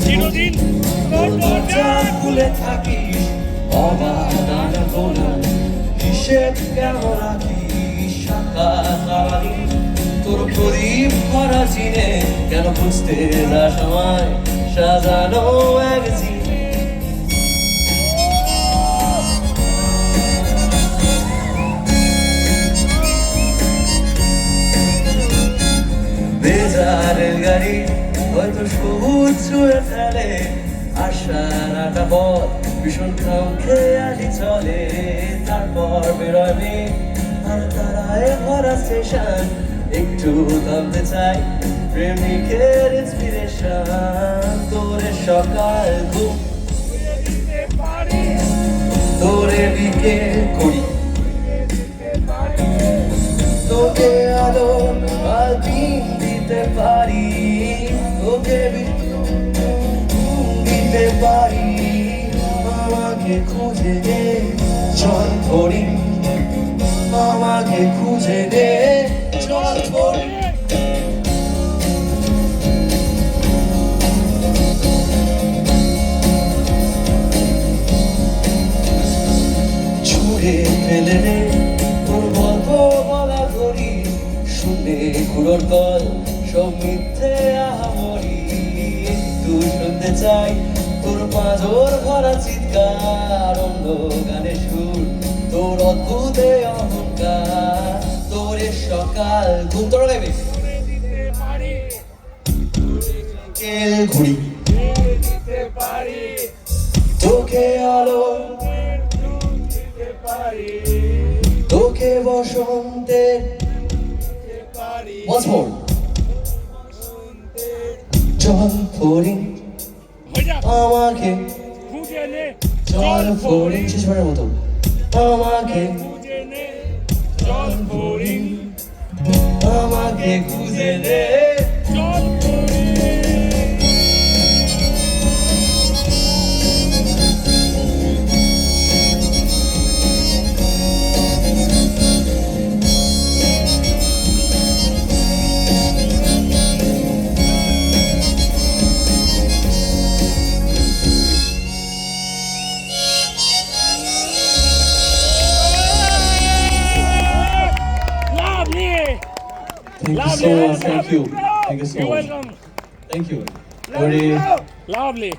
চিরদিন তোর দরজা খুলে থাকিস, অবাধ গোনা হিসেব কেন রাখিস সারাদিন। তোর প্রদীপ ভরা চিনে কেন খুঁজতে যাস আমায় সাজানো এক জিনে। বেজারের গাড়ি হয়তো সবুজ ছুঁয়ে ফেলে, আশার একটা পথ ভীষণ খেয়ালি চলে। তারপর বেরোবে আর তারায় ভরা স্টেশন, একটু থামতে চাই প্রেমিকের ইন্সপিরেশন। তোরে সকাল ঘুম তোরে বিকেল করি, তোকে আলো আর দিন দিতে পারি, তোকে দিতে পারি। আমাকে খুঁজে দে চল করি, আমাকে খুঁজে দে চল করি। ছুঁড়ে ফেলে রে তোর গল্প বলা করি, শুনে কুড়োর কল সব মিথ্যে আহামরি। তুই শুনতে চাই তোর পাঁজর ভরা চিৎকার, অন্য গানে সুর তোর অদ্ভুত অহংকার। তোরে সকাল ঘুম তোর গাইবে ঘুড়ি, তোকে আলো তোকে বসন্তে জল ফড়ি, আমাকে জল ফড়ি শেষবারের মতো, আমাকে জল ফড়ি, আমাকে খুঁজে দে জল ফড়ি। Thank you so much. Thank you. Thank you so much. Welcome. Thank you. Very Lovely.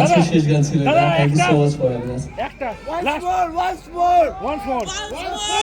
আজকে শেষ গান ছিল। Thank you so much for having us. Once more.